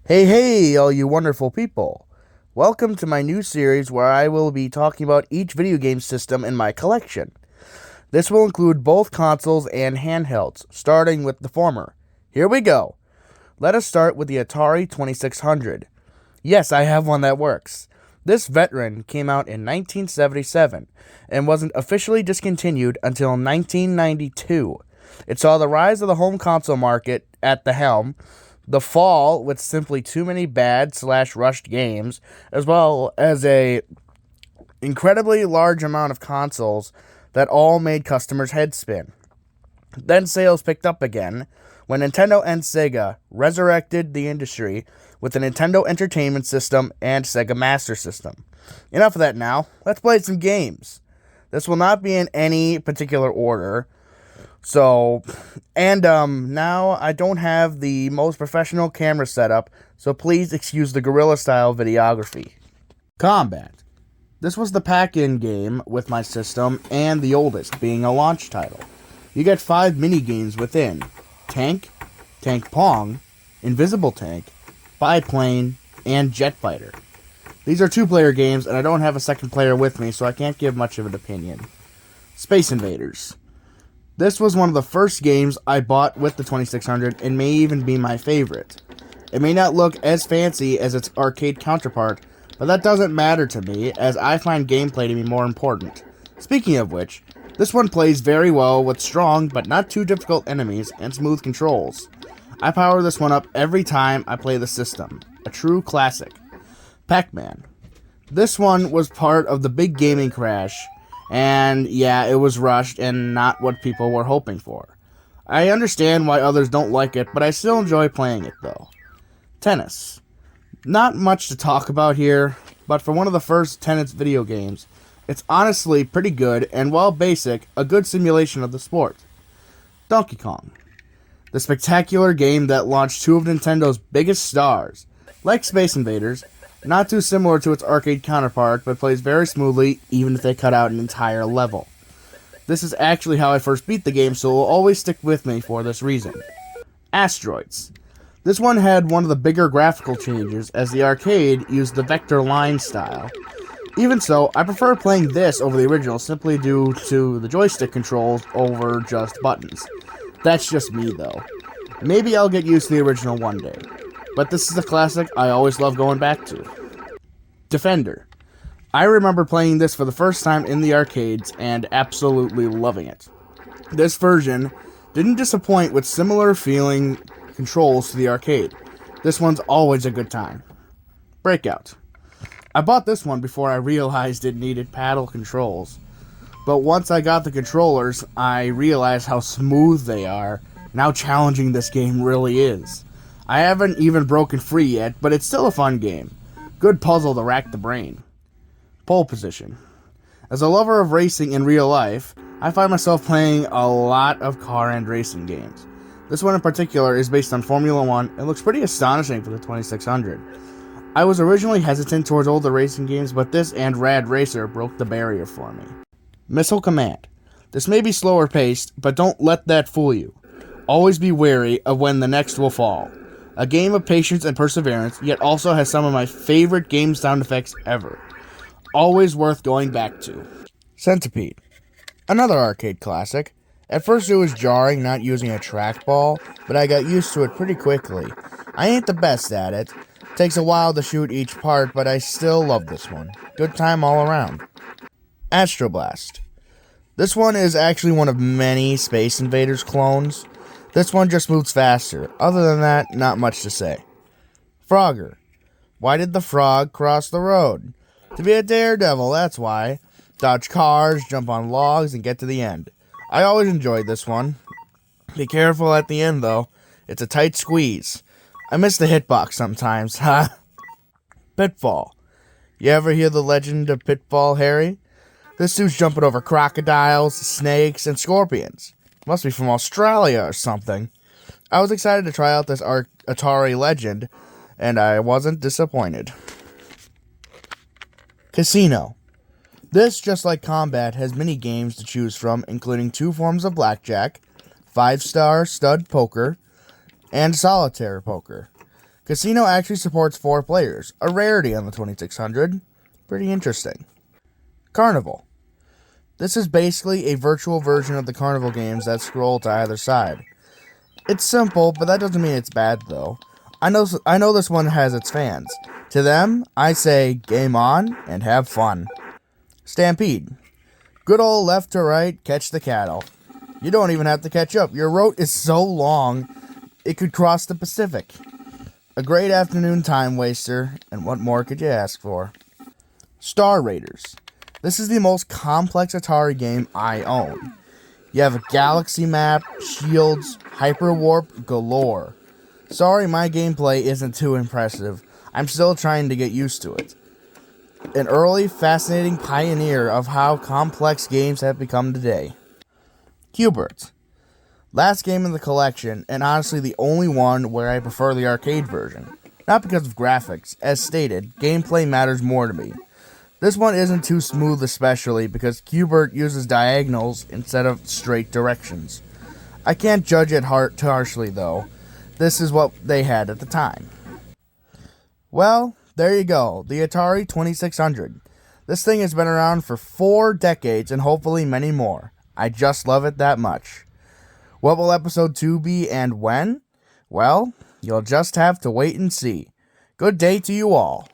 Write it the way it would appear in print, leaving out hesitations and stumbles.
Hey, hey, all you wonderful people. Welcome to my new series where I will be talking about each video game system in my collection. This will include both consoles and handhelds, starting with the former. Here we go. Let us start with the Atari 2600. Yes, I have one that works. This veteran came out in 1977 and wasn't officially discontinued until 1992. It saw the rise of the home console market at the helm, the fall with simply too many bad/rushed games, as well as a incredibly large amount of consoles that all made customers' heads spin. Then sales picked up again when Nintendo and Sega resurrected the industry with the Nintendo Entertainment System and Sega Master System. Enough of that now. Let's play some games. This will not be in any particular order. Now I don't have the most professional camera setup, so please excuse the guerrilla style videography. Combat. This was the pack-in game with my system, and the oldest, being a launch title. You get 5 mini-games within: Tank, Tank Pong, Invisible Tank, Biplane, and Jet Fighter. These are 2-player games, and I don't have a second player with me, so I can't give much of an opinion. Space Invaders. This was one of the first games I bought with the 2600 and may even be my favorite. It may not look as fancy as its arcade counterpart, but that doesn't matter to me, as I find gameplay to be more important. Speaking of which, this one plays very well with strong but not too difficult enemies and smooth controls. I power this one up every time I play the system. A true classic. Pac-Man. This one was part of the big gaming crash, and yeah, it was rushed and not what people were hoping for. I understand why others don't like it, but I still enjoy playing it though. Tennis. Not much to talk about here, but for one of the first tennis video games, it's honestly pretty good and, while basic, a good simulation of the sport. Donkey Kong. The spectacular game that launched 2 of Nintendo's biggest stars. Like Space Invaders, not too similar to its arcade counterpart, but plays very smoothly even if they cut out an entire level. This is actually how I first beat the game, so it will always stick with me for this reason. Asteroids. This one had one of the bigger graphical changes, as the arcade used the vector line style. Even so, I prefer playing this over the original simply due to the joystick controls over just buttons. That's just me though. Maybe I'll get used to the original one day. But this is a classic I always love going back to. Defender. I remember playing this for the first time in the arcades and absolutely loving it. This version didn't disappoint with similar feeling controls to the arcade. This one's always a good time. Breakout. I bought this one before I realized it needed paddle controls. But once I got the controllers, I realized how smooth they are, and how challenging this game really is. I haven't even broken free yet, but it's still a fun game. Good puzzle to rack the brain. Pole position. As a lover of racing in real life, I find myself playing a lot of car and racing games. This one in particular is based on Formula 1 and looks pretty astonishing for the 2600. I was originally hesitant towards older racing games, but this and Rad Racer broke the barrier for me. Missile Command. This may be slower paced, but don't let that fool you. Always be wary of when the next will fall. A game of patience and perseverance, yet also has some of my favorite game sound effects ever. Always worth going back to. Centipede. Another arcade classic. At first it was jarring not using a trackball, but I got used to it pretty quickly. I ain't the best at it. Takes a while to shoot each part, but I still love this one. Good time all around. Astroblast. This one is actually one of many Space Invaders clones. This one just moves faster. Other than that, not much to say. Frogger. Why did the frog cross the road? To be a daredevil, that's why. Dodge cars, jump on logs, and get to the end. I always enjoyed this one. Be careful at the end, though. It's a tight squeeze. I miss the hitbox sometimes, ha. Pitfall. You ever hear the legend of Pitfall Harry? This dude's jumping over crocodiles, snakes, and scorpions. Must be from Australia or something. I was excited to try out this Atari legend, and I wasn't disappointed. Casino. This, just like Combat, has many games to choose from, including 2 forms of blackjack, 5-star stud poker, and solitaire poker. Casino actually supports 4 players, a rarity on the 2600. Pretty interesting. Carnival. This is basically a virtual version of the carnival games that scroll to either side. It's simple, but that doesn't mean it's bad though. I know this one has its fans. To them, I say game on and have fun. Stampede. Good old left to right, catch the cattle. You don't even have to catch up. Your route is so long, it could cross the Pacific. A great afternoon time waster, and what more could you ask for? Star Raiders. This is the most complex Atari game I own. You have a galaxy map, shields, hyperwarp galore. Sorry my gameplay isn't too impressive. I'm still trying to get used to it. An early, fascinating pioneer of how complex games have become today. Q*bert. Last game in the collection, and honestly the only one where I prefer the arcade version. Not because of graphics. As stated, gameplay matters more to me. This one isn't too smooth, especially because Q*bert uses diagonals instead of straight directions. I can't judge it too harshly though. This is what they had at the time. Well, there you go, the Atari 2600. This thing has been around for 4 decades and hopefully many more. I just love it that much. What will episode 2 be and when? Well, you'll just have to wait and see. Good day to you all.